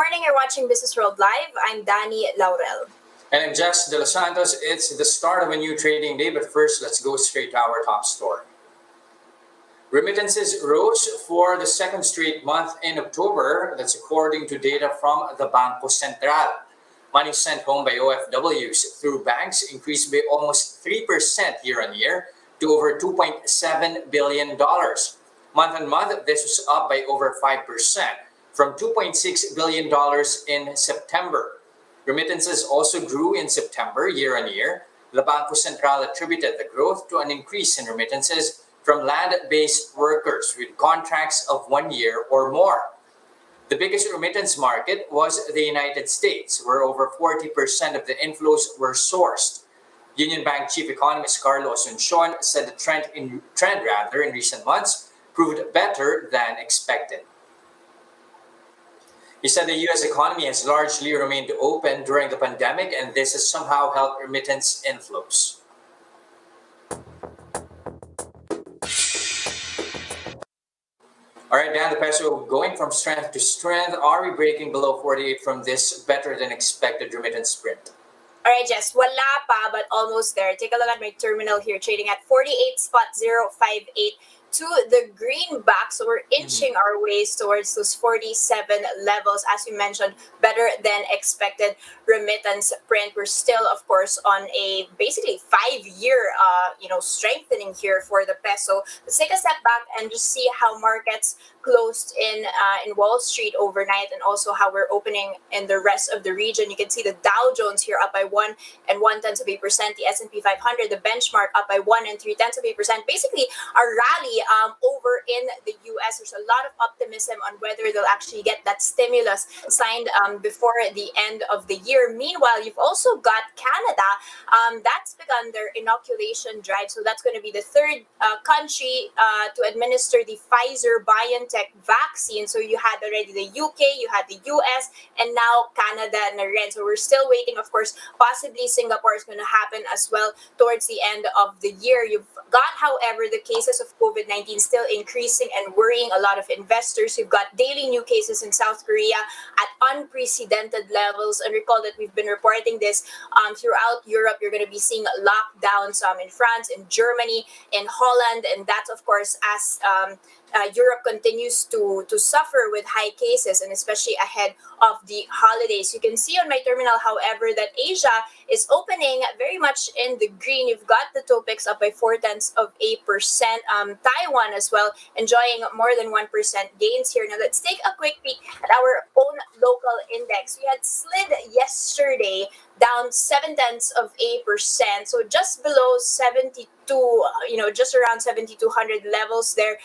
morning. You're watching Business World Live. I'm Danie, Laurel. And I'm just Delos Santos. It's the start of a new trading day, but first, let's go straight to our top story. Remittances rose for the second straight month in October. That's according to data from the Banco Central. Money sent home by OFWs through banks increased by almost 3% year on year to over $2.7 billion. Month on month, this was up by over 5% from $2.6 billion in September. Remittances also grew in September year on year. The Banco Central attributed the growth to an increase in remittances from land-based workers with contracts of 1 year or more. The biggest remittance market was the United States, where over 40% of the inflows were sourced. Union Bank Chief Economist Carlos Asuncion said the trend in recent months proved better than expected. He said the U.S. economy has largely remained open during the pandemic, and this has somehow helped remittance inflows. All right, Dan, the peso going from strength to strength. Are we breaking below 48 from this better than expected remittance sprint? All right, Jess, wala pa, but almost there. Take a look at my terminal here, trading at 48.058 to the greenback. So we're inching our ways towards those 47 levels. As you mentioned, better than expected remittance print. We're still, of course, on a basically 5-year, strengthening here for the peso. Let's take a step back and just see how markets closed in Wall Street overnight, and also how we're opening in the rest of the region. You can see the Dow Jones here up by 1 1/10%. The S&P 500, the benchmark, up by 1 3/10%. Basically, a rally over in the U.S. There's a lot of optimism on whether they'll actually get that stimulus signed before the end of the year. Meanwhile, you've also got Canada. That's begun their inoculation drive. So that's going to be the third country to administer the Pfizer-BioNTech vaccine. So you had already the UK, you had the US, and now Canada na rin. So we're still waiting, of course. Possibly Singapore is going to happen as well towards the end of the year. You've got, however, the cases of COVID-19 still increasing and worrying a lot of investors. You've got daily new cases in South Korea at unprecedented levels. And recall that we've been reporting this throughout Europe. You're going to be seeing lockdowns in France, in Germany, in Holland. And that's, of course, as Europe continues to suffer with high cases, and especially ahead of the holidays. You can see on my terminal, however, that Asia is opening very much in the green. You've got the Topix up by 0.4%. Taiwan as well enjoying more than 1% gains here. Now let's take a quick peek at our own local index. We had slid yesterday down 0.7%, so just below 72, just around 7,200 levels there.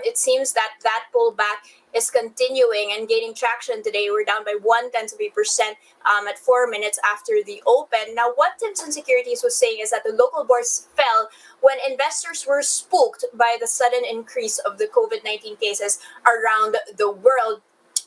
It seems that pullback is continuing and gaining traction today. We're down by 0.1% at 4 minutes after the open. Now, what Timson Securities was saying is that the local bourse fell when investors were spooked by the sudden increase of the COVID-19 cases around the world.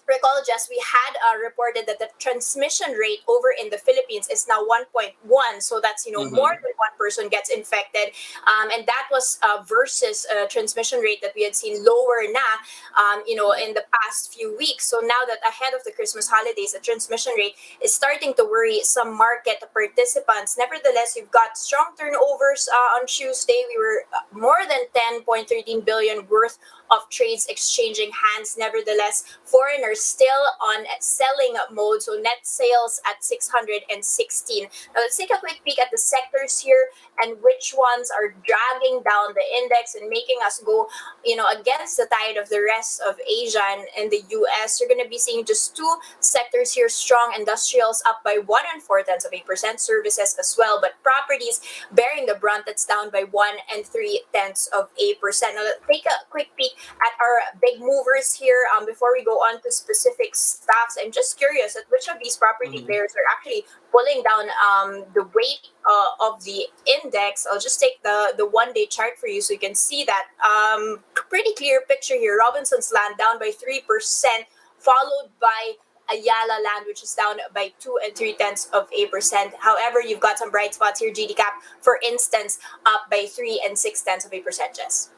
Recall, Jess, we had reported that the transmission rate over in the Philippines is now 1.1. So that's, more than one person gets infected. And that was versus a transmission rate that we had seen lower in the past few weeks. So now that ahead of the Christmas holidays, the transmission rate is starting to worry some market participants. Nevertheless, you've got strong turnovers on Tuesday. We were more than 10.13 billion worth of trades exchanging hands. Nevertheless, foreigners still on selling mode, so net sales at 616. Now let's take a quick peek at the sectors here and which ones are dragging down the index and making us go, against the tide of the rest of Asia and the US. You're going to be seeing just two sectors here strong: industrials up by 1 4%, services as well, but properties bearing the brunt. That's down by 1 3/10%. Now let's take a quick peek at our big movers here before we go on to specific stocks. I'm just curious at which of these property players are actually pulling down the weight of the index. I'll just take the 1-day chart for you so you can see that. Pretty clear picture here. Robinson's Land down by 3%, followed by Ayala Land, which is down by 2 3/10%. However, you've got some bright spots here. GD Cap, for instance, up by 3 6/10%, Jess.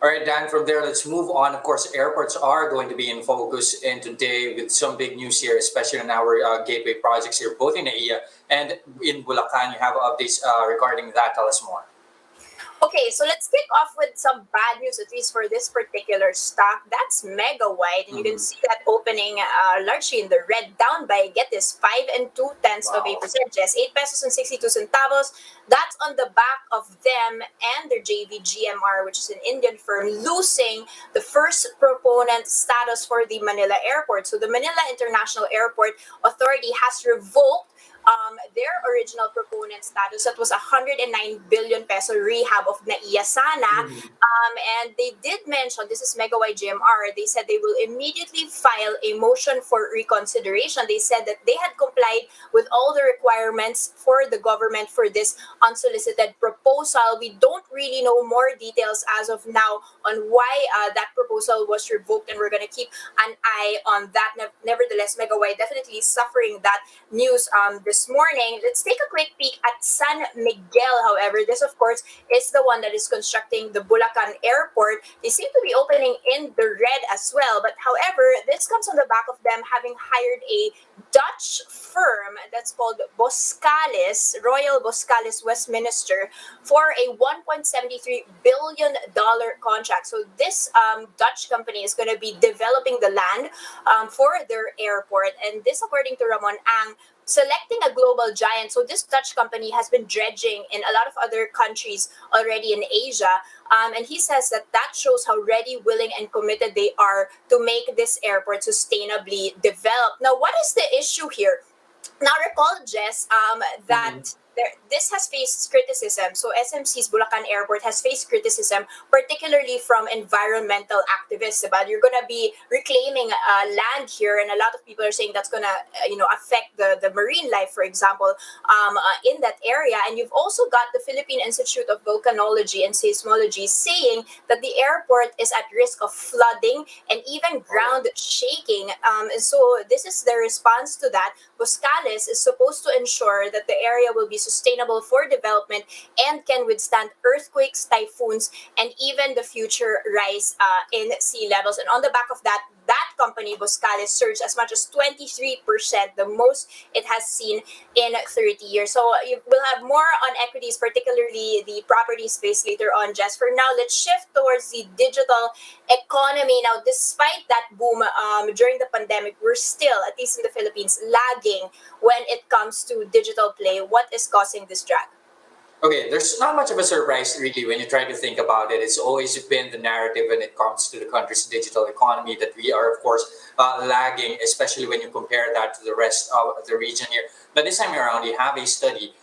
All right, Dan, from there, let's move on. Of course, airports are going to be in focus in today with some big news here, especially in our gateway projects here, both in NAIA and in Bulacan. You have updates regarding that. Tell us more. Okay, so let's kick off with some bad news, at least for this particular stock. That's Megawide, and you can Mhm. see that opening largely in the red, down by, get this, 5 and 2 tenths of a Wow. percent, just 8 pesos and 62 centavos. That's on the back of them and their JV GMR, which is an Indian firm, losing the first proponent status for the Manila airport. So the Manila International Airport Authority has revoked their original proponent status. That was 109 billion peso rehab of NAIA Sana. Mhm. And they did mention, this is Megawide GMR, they said they will immediately file a motion for reconsideration. They said that they had complied with all the requirements for the government for this unsolicited proposal. We don't really know more details as of now on why that proposal was revoked, and we're going to keep an eye on that. Nevertheless, Megawide definitely suffering that news this morning. Let's take a quick peek at San Miguel, however. This, of course, is the one that is constructing the Bulacan Airport. They seem to be opening in the red as well. But however, this comes on the back of them having hired a Dutch firm that's called Boscalis, Royal Boscalis Westminster, for a $1.73 billion contract. So this Dutch company is going to be developing the land for their airport. And this, according to Ramon Ang, selecting a global giant. So this Dutch company has been dredging in a lot of other countries already in Asia. And he says that that shows how ready, willing, and committed they are to make this airport sustainably developed. Now, what is the issue here? Now, recall, Jess, Mhm. that this has faced criticism. So SMC's Bulacan Airport has faced criticism, particularly from environmental activists. About you're going to be reclaiming land here, and a lot of people are saying that's going to, affect the marine life, for example, in that area. And you've also got the Philippine Institute of Volcanology and Seismology saying that the airport is at risk of flooding and even ground shaking. So this is the response to that. Boscalis is supposed to ensure that the area will be sustainable for development and can withstand earthquakes, typhoons, and even the future rise in sea levels. And on the back of that, that company, Boscalis, surged as much as 23%, the most it has seen in 30 years. So you will have more on equities, particularly the property space, later on. Just for now, let's shift towards the digital economy. Now, despite that boom during the pandemic, we're still, at least in the Philippines, lagging when it comes to digital play. What is causing this drag? Okay, there's not much of a surprise really when you try to think about it. It's always been the narrative when it comes to the country's digital economy that we are, of course, lagging, especially when you compare that to the rest of the region here. But this time around, you have a study.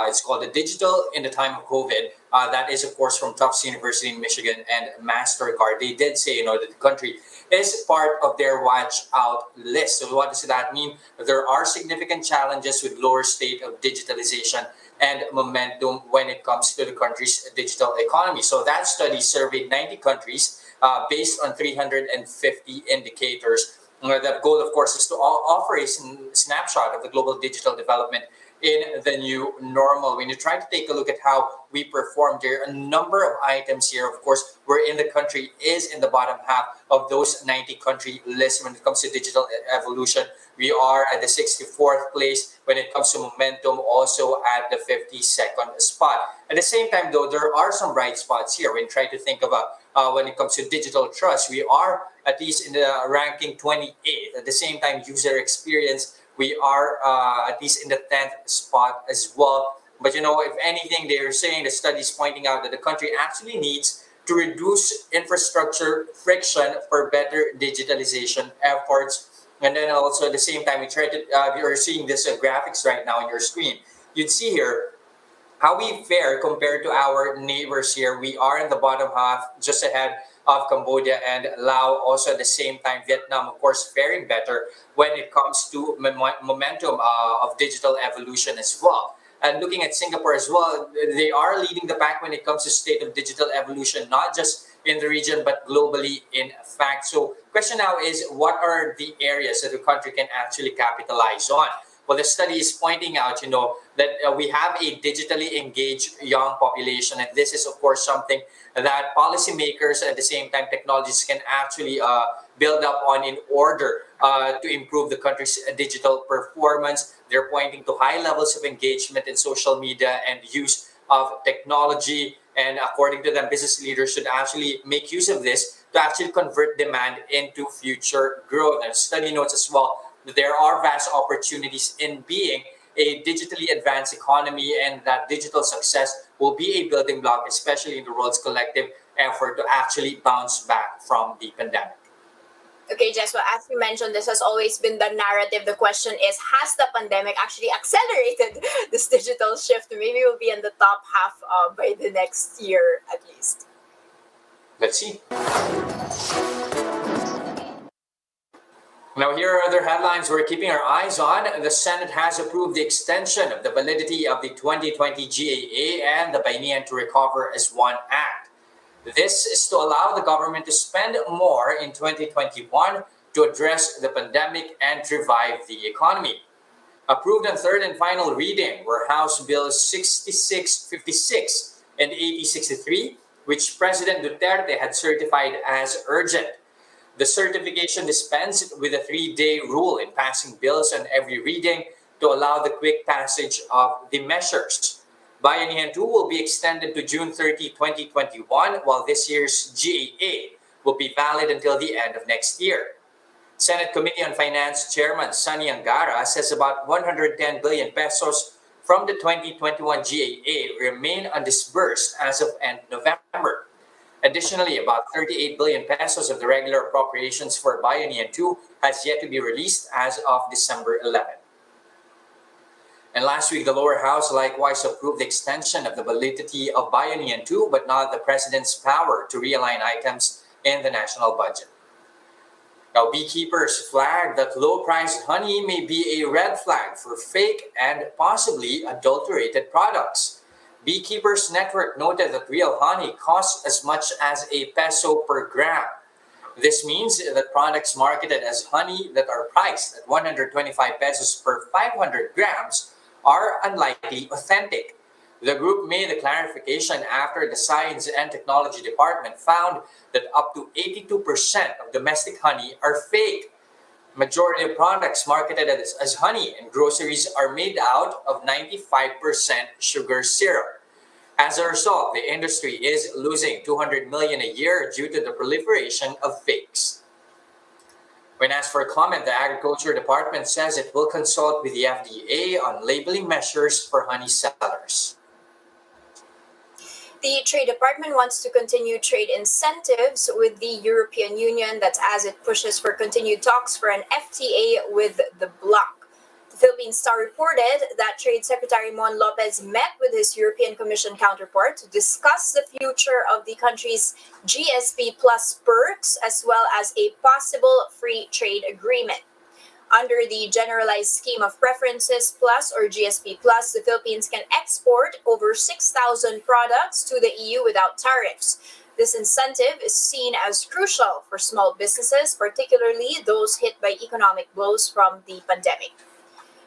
It's called the Digital in the Time of COVID. That is, of course, from Tufts University in Michigan and MasterCard. They did say, that the country is part of their watch out list. So what does that mean? There are significant challenges with lower state of digitalization and momentum when it comes to the country's digital economy. So that study surveyed 90 countries based on 350 indicators. The goal, of course, is to offer a snapshot of the global digital development in the new normal. When you try to take a look at how we performed, there are a number of items here. Of course, we're in the country is in the bottom half of those 90 country lists when it comes to digital evolution. We are at the 64th place when it comes to momentum, also at the 52nd spot. At the same time, though, there are some bright spots here when you try to think about when it comes to digital trust. We are at least in the ranking 28th. At the same time, user experience, we are at least in the 10th spot as well. But if anything, they're saying the studies pointing out that the country actually needs to reduce infrastructure friction for better digitalization efforts. And then also at the same time, you're seeing this graphics right now on your screen. You'd see here how we fare compared to our neighbors here. We are in the bottom half, just ahead of Cambodia and Laos. Also at the same time, Vietnam, of course, faring better when it comes to momentum of digital evolution as well. And looking at Singapore as well, they are leading the pack when it comes to state of digital evolution, not just in the region, but globally, in fact. So question now is, what are the areas that the country can actually capitalize on? Well, the study is pointing out, that we have a digitally engaged young population, and this is, of course, something that policymakers at the same time technologists can actually build up on in order to improve the country's digital performance. They're pointing to high levels of engagement in social media and use of technology. And according to them, business leaders should actually make use of this to actually convert demand into future growth. And study notes as well that there are vast opportunities in being a digitally advanced economy, and that digital success will be a building block, especially in the world's collective effort to actually bounce back from the pandemic. Okay, Jess, well, as you mentioned, this has always been the narrative. The question is, has the pandemic actually accelerated this digital shift? Maybe we'll be in the top half by the next year at least. Let's see. Now, here are other headlines we're keeping our eyes on. The Senate has approved the extension of the validity of the 2020 GAA and the Buy to Recover as One Act. This is to allow the government to spend more in 2021 to address the pandemic and revive the economy. Approved on third and final reading were House Bills 6656 and 8063, which President Duterte had certified as urgent. The certification dispensed with a 3-day rule in passing bills on every reading to allow the quick passage of the measures. Bayanihan 2 will be extended to June 30, 2021, while this year's GAA will be valid until the end of next year. Senate Committee on Finance Chairman Sonny Angara says about 110 billion pesos from the 2021 GAA remain undisbursed as of end November. Additionally, about 38 billion pesos of the regular appropriations for Bayanihan 2 has yet to be released as of December 11. And last week, the lower house likewise approved the extension of the validity of Bayanihan 2, but not the president's power to realign items in the national budget. Now, beekeepers flagged that low-priced honey may be a red flag for fake and possibly adulterated products. Beekeepers Network noted that real honey costs as much as a peso per gram. This means that products marketed as honey that are priced at 125 pesos per 500 grams are unlikely authentic. The group made the clarification after the Science and Technology Department found that up to 82% of domestic honey are fake. Majority of products marketed as honey in groceries are made out of 95% sugar syrup. As a result, the industry is losing 200 million a year due to the proliferation of fakes. When asked for comment, the Agriculture Department says it will consult with the FDA on labeling measures for honey sellers. The Trade Department wants to continue trade incentives with the European Union. That's as it pushes for continued talks for an FTA with the bloc. The Philippine Star reported that Trade Secretary Mon Lopez met with his European Commission counterpart to discuss the future of the country's GSP Plus perks as well as a possible free trade agreement. Under the Generalized Scheme of Preferences Plus or GSP Plus, the Philippines can export over 6,000 products to the EU without tariffs. This incentive is seen as crucial for small businesses, particularly those hit by economic blows from the pandemic.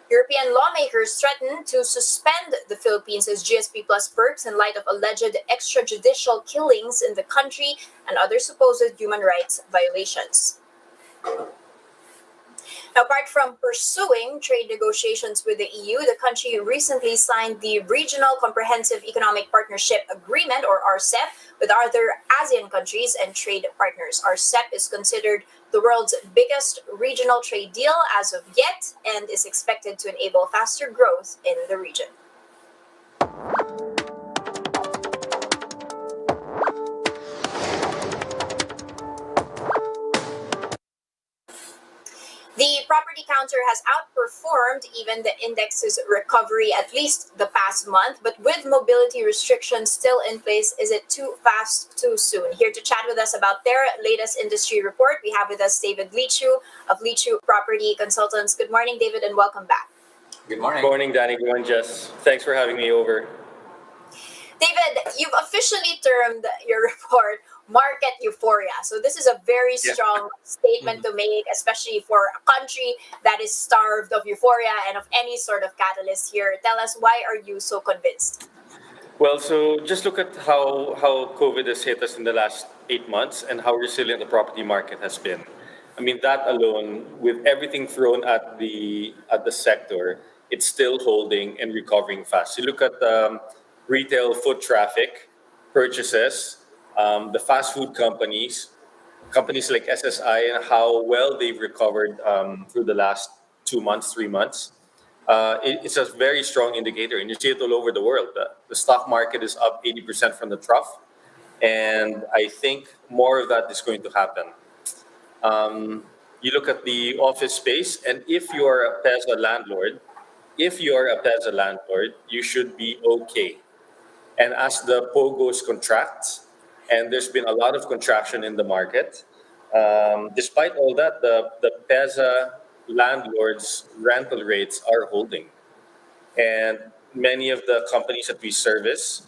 European lawmakers threatened to suspend the Philippines' GSP Plus perks in light of alleged extrajudicial killings in the country and other supposed human rights violations. Now, apart from pursuing trade negotiations with the EU, the country recently signed the Regional Comprehensive Economic Partnership Agreement, or RCEP, with other ASEAN countries and trade partners. RCEP is considered the world's biggest regional trade deal as of yet and is expected to enable faster growth in the region. The property counter has outperformed even the index's recovery at least the past month, but with mobility restrictions still in place, is it too fast, too soon? Here to chat with us about their latest industry report, we have with us David Leechiu of Leechiu Property Consultants. Good morning, David, and welcome back. Good morning. Good morning, Danie. Good morning, Jess. Thanks for having me over. David, you've officially termed your report market euphoria. So this is a very Yeah. strong statement to make, especially for a country that is starved of euphoria and of any sort of catalyst here. Tell us, why are you so convinced? Well, so just look at how COVID has hit us in the last 8 months and how resilient the property market has been. I mean, that alone, with everything thrown at the sector, it's still holding and recovering fast. You look at retail foot traffic, purchases, the fast food companies like SSI, and how well they've recovered through the last 2 months, 3 months. It's a very strong indicator, and you see it all over the world. The stock market is up 80% from the trough, and I think more of that is going to happen. You look at the office space, and if you are a PEZA landlord, you should be okay. And as the POGOs contract, and there's been a lot of contraction in the market, despite all that, the PEZA landlords' rental rates are holding. And many of the companies that we service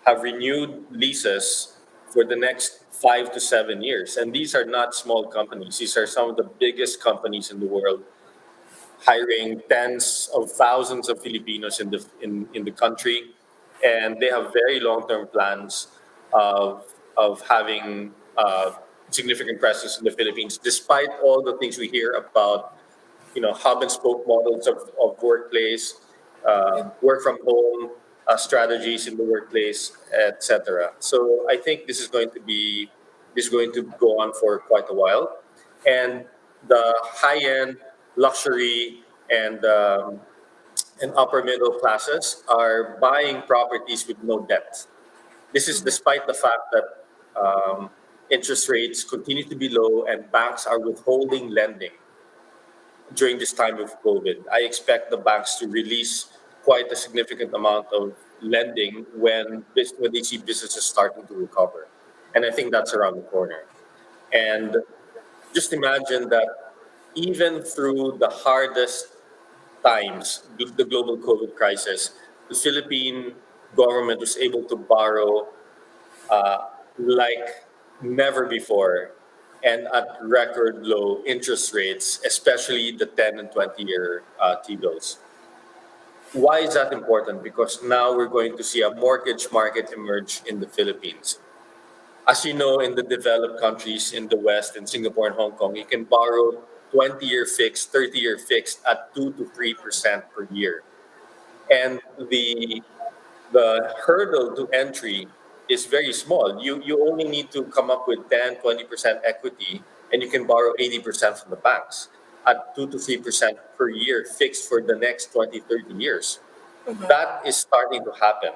have renewed leases for the next 5 to 7 years. And these are not small companies. These are some of the biggest companies in the world, hiring tens of thousands of Filipinos in the country, and they have very long-term plans of having significant presence in the Philippines, despite all the things we hear about, hub and spoke models of workplace, work from home strategies in the workplace, etc. So I think this is going to go on for quite a while, and the high-end luxury and upper middle classes are buying properties with no debt. This is despite the fact that interest rates continue to be low and banks are withholding lending during this time of COVID. I expect the banks to release quite a significant amount of lending when they see businesses starting to recover. And I think that's around the corner. And just imagine that even through the hardest times, the global COVID crisis, the Philippine government was able to borrow like never before and at record low interest rates, especially the 10 and 20-year T-bills. Why is that important? Because now we're going to see a mortgage market emerge in the Philippines. As you know, in the developed countries in the West, in Singapore and Hong Kong, you can borrow 20-year fixed, 30-year fixed at 2 to 3% per year. And the hurdle to entry is very small. You only need to come up with 10, 20% equity, and you can borrow 80% from the banks at 2 to 3% per year fixed for the next 20, 30 years. That is starting to happen.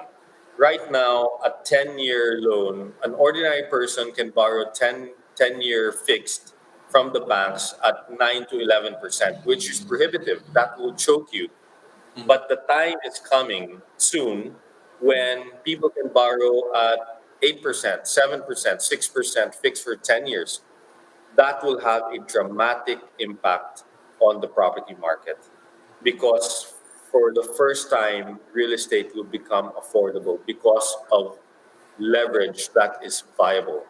Right now, a 10-year loan, an ordinary person can borrow 10-year fixed from the banks at 9 to 11%, which is prohibitive. That will choke you. But the time is coming soon when people can borrow at 8%, 7%, 6% fixed for 10 years. That will have a dramatic impact on the property market because for the first time, real estate will become affordable because of leverage that is viable.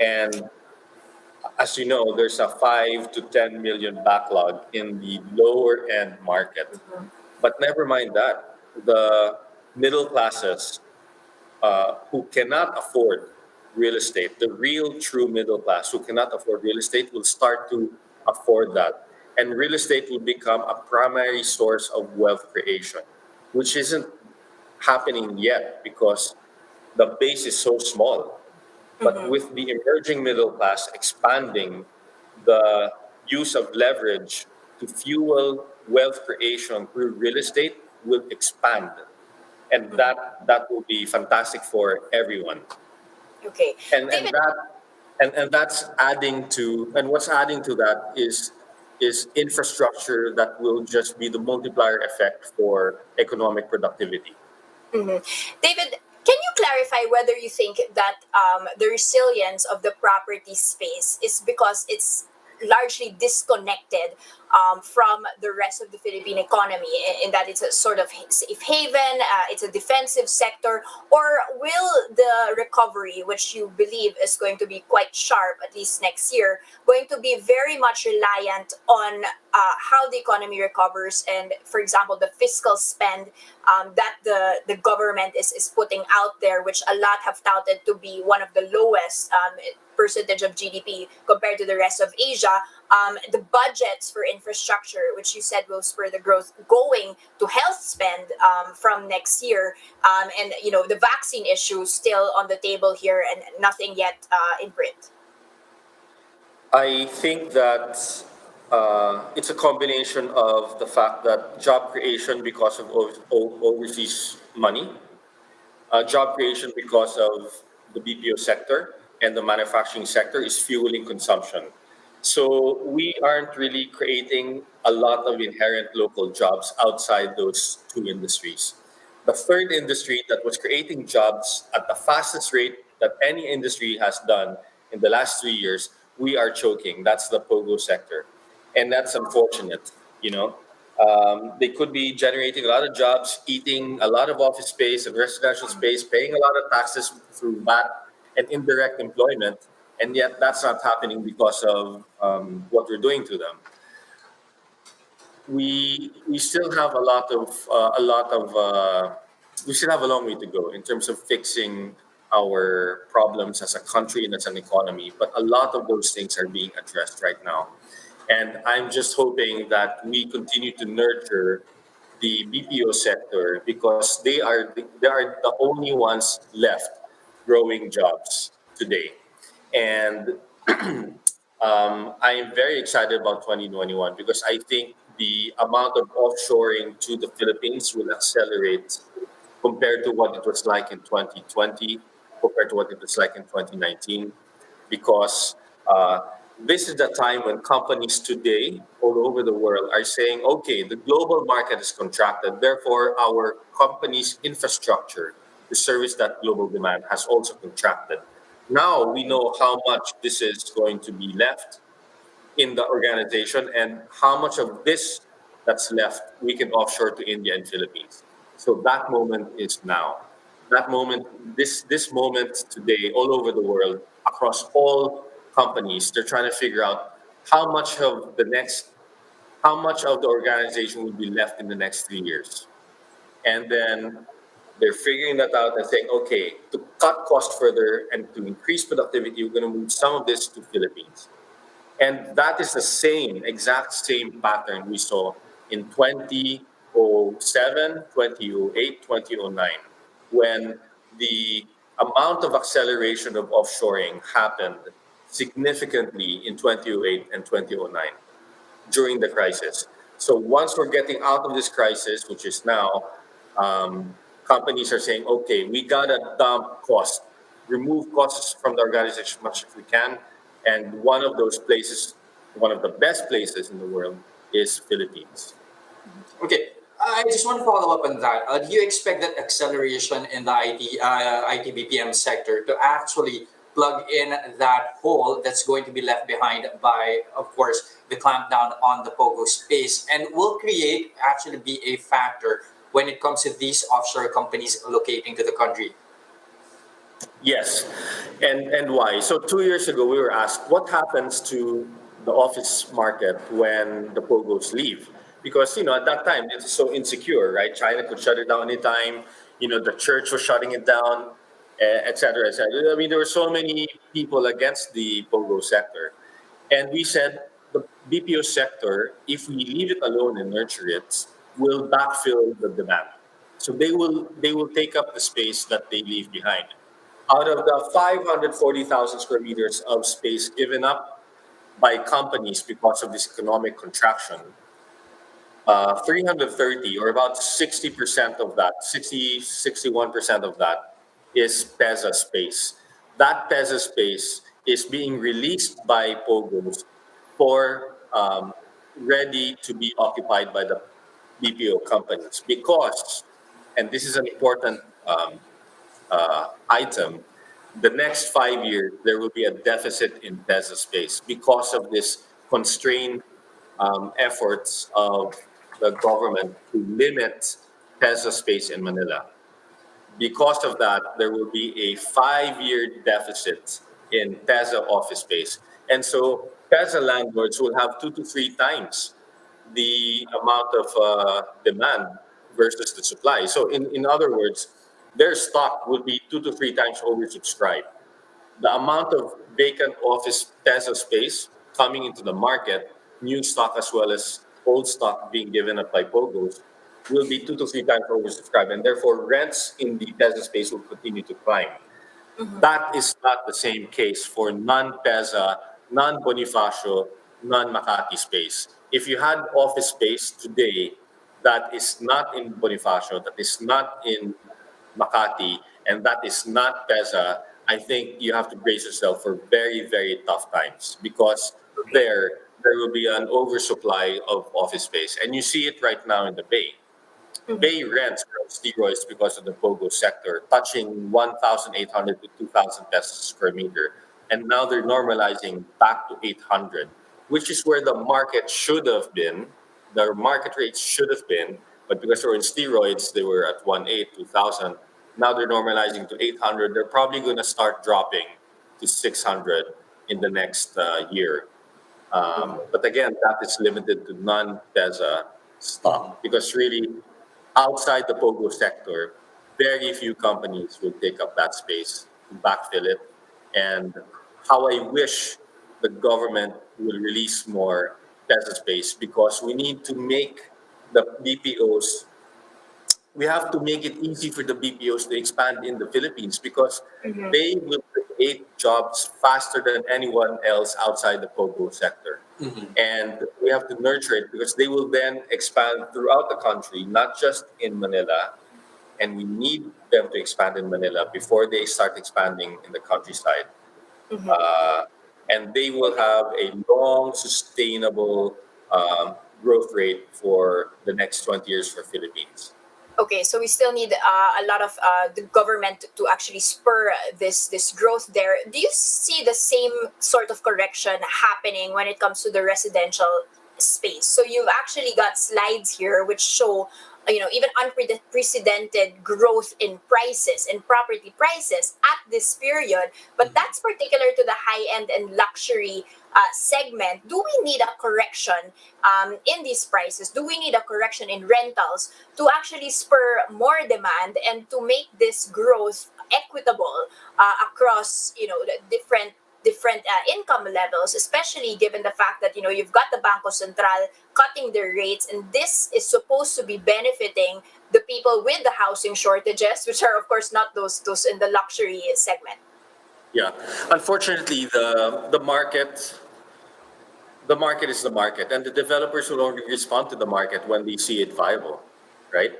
And as you know, there's a 5 to 10 million backlog in the lower end market. But never mind that. The middle classes who cannot afford real estate, the real true middle class who cannot afford real estate will start to afford that. And real estate will become a primary source of wealth creation, which isn't happening yet because the base is so small. But with the emerging middle class expanding, the use of leverage to fuel wealth creation through real estate will expand. And that will be fantastic for everyone. Okay. And David, that and that's adding to, and what's adding to that is infrastructure that will just be the multiplier effect for economic productivity. David, can you clarify whether you think that the resilience of the property space is because it's largely disconnected from the rest of the Philippine economy, in that it's a sort of safe haven, it's a defensive sector, or will the recovery, which you believe is going to be quite sharp, at least next year, going to be very much reliant on how the economy recovers and, for example, the fiscal spend that the government is putting out there, which a lot have touted to be one of the lowest percentage of GDP compared to the rest of Asia. The budgets for infrastructure, which you said will spur the growth, going to health spend from next year, and the vaccine issue still on the table here and nothing yet in print. I think that it's a combination of the fact that job creation because of overseas money, job creation because of the BPO sector and the manufacturing sector is fueling consumption. So we aren't really creating a lot of inherent local jobs outside those two industries. The third industry that was creating jobs at the fastest rate that any industry has done in the last 3 years, we are choking. That's the POGO sector. And that's unfortunate, you know. They could be generating a lot of jobs, eating a lot of office space and residential space, paying a lot of taxes through VAT and indirect employment, and yet that's not happening because of what we're doing to them. We still have we still have a long way to go in terms of fixing our problems as a country and as an economy, but a lot of those things are being addressed right now. And I'm just hoping that we continue to nurture the BPO sector because they are the only ones left growing jobs today. And I am very excited about 2021 because I think the amount of offshoring to the Philippines will accelerate compared to what it was like in 2020, compared to what it was like in 2019, because this is the time when companies today all over the world are saying, okay, the global market is contracted, therefore our company's infrastructure to service that global demand has also contracted. Now we know how much this is going to be left in the organization and how much of this that's left we can offshore to India and Philippines. So that moment is now. That moment, this moment today, all over the world, across all companies, they're trying to figure out how much of the next, how much of the organization will be left in the next 3 years, and then they're figuring that out and saying, okay, to cut cost further and to increase productivity, we're going to move some of this to Philippines. And that is the same, exact same pattern we saw in 2007, 2008, 2009, when the amount of acceleration of offshoring happened significantly in 2008 and 2009 during the crisis. So once we're getting out of this crisis, which is now, companies are saying, okay, we gotta dump costs, remove costs from the organization as much as we can. And one of those places, one of the best places in the world is Philippines. Okay, I just want to follow up on that. Do you expect that acceleration in the IT BPM sector to actually plug in that hole that's going to be left behind by, of course, the clampdown on the POGO space, and will create actually be a factor when it comes to these offshore companies locating to the country? Yes, and why? So 2 years ago, we were asked what happens to the office market when the Pogos leave, because at that time it's so insecure, right? China could shut it down anytime. The church was shutting it down, et cetera, et cetera. I mean, there were so many people against the Pogo sector, and we said the BPO sector, if we leave it alone and nurture it, will backfill the demand. So they will take up the space that they leave behind. Out of the 540,000 square meters of space given up by companies because of this economic contraction, 330 or about 60% of that, 61% of that is PESA space. That PESA space is being released by POGOs for ready to be occupied by the BPO companies because, and this is an important item, the next 5 years there will be a deficit in PESA space because of this constrained efforts of the government to limit TESA space in Manila. Because of that, there will be a 5-year deficit in TESA office space. And so TESA landlords will have 2 to 3 times the amount of demand versus the supply. So in other words, their stock will be 2 to 3 times oversubscribed. The amount of vacant office TESA space coming into the market, new stock as well as old stock being given up by POGOs, will be 2 to 3 times oversubscribed, and therefore rents in the TESA space will continue to climb. That is not the same case for non-PEZA, non-Bonifacio, non-Makati space. If you had office space today that is not in Bonifacio, that is not in Makati, and that is not PEZA, I think you have to brace yourself for very, very tough times because there will be an oversupply of office space. And you see it right now in the Bay. Bay rents are on steroids because of the POGO sector, touching 1,800 to 2,000 pesos per meter. And now they're normalizing back to 800, which is where the market should have been. The market rates should have been, but because they're on steroids, they were at 1,800, 2,000. Now they're normalizing to 800. They're probably going to start dropping to 600 in the next year. But again, that is limited to non-PEZA stock because really, outside the POGO sector, very few companies will take up that space to backfill it. And how I wish the government will release more PEZA space because we need to make the BPOs, we have to make it easy for the BPOs to expand in the Philippines because they will create jobs faster than anyone else outside the POGO sector. And we have to nurture it because they will then expand throughout the country, not just in Manila. And we need them to expand in Manila before they start expanding in the countryside. And they will have a long, sustainable growth rate for the next 20 years for Philippines. Okay, so we still need a lot of the government to actually spur this growth there. Do you see the same sort of correction happening when it comes to the residential space? So you've actually got slides here which show even unprecedented growth in prices, in property prices at this period. But that's particular to the high end and luxury segment. Do we need a correction in these prices? Do we need a correction in rentals to actually spur more demand and to make this growth equitable across the different income levels, especially given the fact that you've got the Bangko Central cutting their rates, and this is supposed to be benefiting the people with the housing shortages, which are of course not those in the luxury segment. Yeah, unfortunately, the market is the market, and the developers will only respond to the market when they see it viable, right?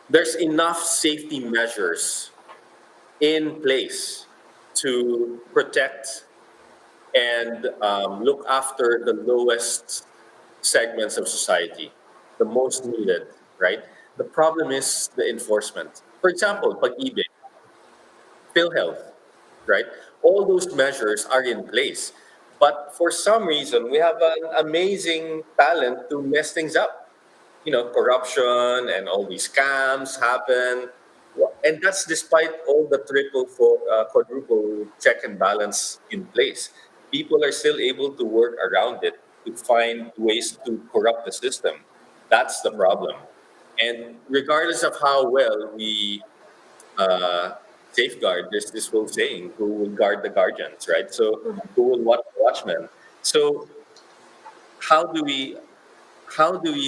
There's enough safety measures in place to protect and look after the lowest segments of society, the most needed, right? The problem is the enforcement. For example, pag-ibig, PhilHealth, right? All those measures are in place. But for some reason, we have an amazing talent to mess things up. Corruption and all these scams happen. And that's despite all the quadruple check and balance in place. People are still able to work around it to find ways to corrupt the system. That's the problem. And regardless of how well we safeguard, there's this whole saying, who will guard the guardians, right? So who will watch the watchmen? So how do we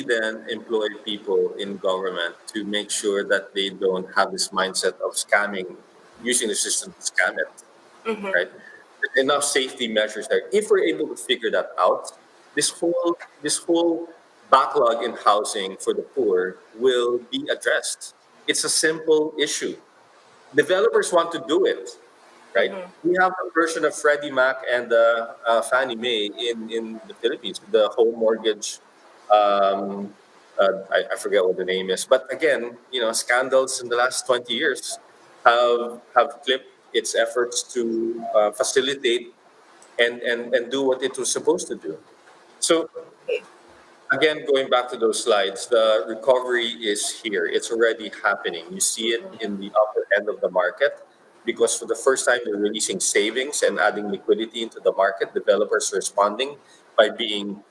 then employ people in government to make sure that they don't have this mindset of scamming, using the system to scam it, right? There's enough safety measures there. If we're able to figure that out, this whole backlog in housing for the poor will be addressed. It's a simple issue. Developers want to do it, right? We have a version of Freddie Mac and Fannie Mae in the Philippines, the home mortgage. I forget what the name is, but again, scandals in the last 20 years have clipped its efforts to facilitate and do what it was supposed to do. So Okay. Again, going back to those slides, the recovery is here. It's already happening. You see it in the upper end of the market because for the first time, they're releasing savings and adding liquidity into the market. Developers responding by being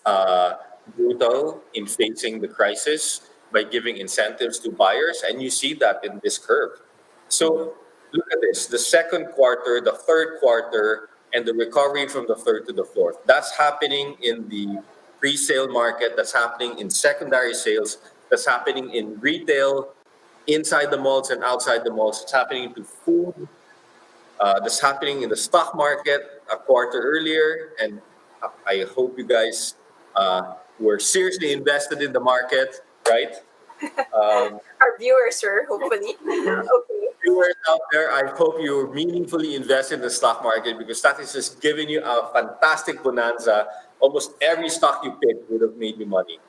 uh, brutal in facing the crisis, by giving incentives to buyers. And you see that in this curve. So look at this, the second quarter, the third quarter, and the recovery from the third to the fourth. That's happening in the pre-sale market, that's happening in secondary sales, that's happening in retail, inside the malls and outside the malls. It's happening to food, that's happening in the stock market a quarter earlier. And I hope you guys were seriously invested in the market, right? Our viewers, sir, hopefully. Okay. Viewers out there, I hope you meaningfully invest in the stock market because that is just giving you a fantastic bonanza. Almost every stock you pick would have made you money.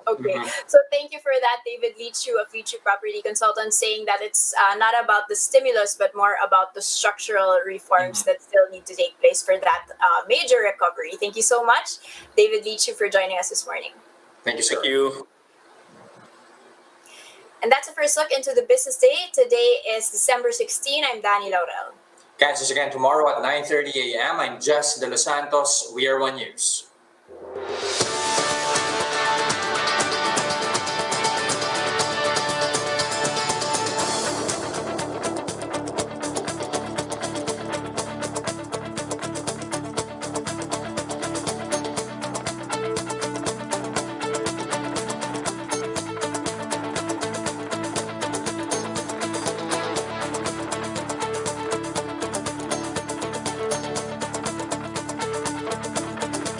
Okay, so thank you for that, David Leechiu, a future property consultant, saying that it's not about the stimulus, but more about the structural reforms that still need to take place for that major recovery. Thank you so much, David Leechiu, for joining us this morning. Thank you, sir. Thank you. And that's the first look into the business day. Today is December 16. I'm Danie, Laurel. Catch us again tomorrow at 9:30 a.m. I'm Just Delos Santos. We are One News.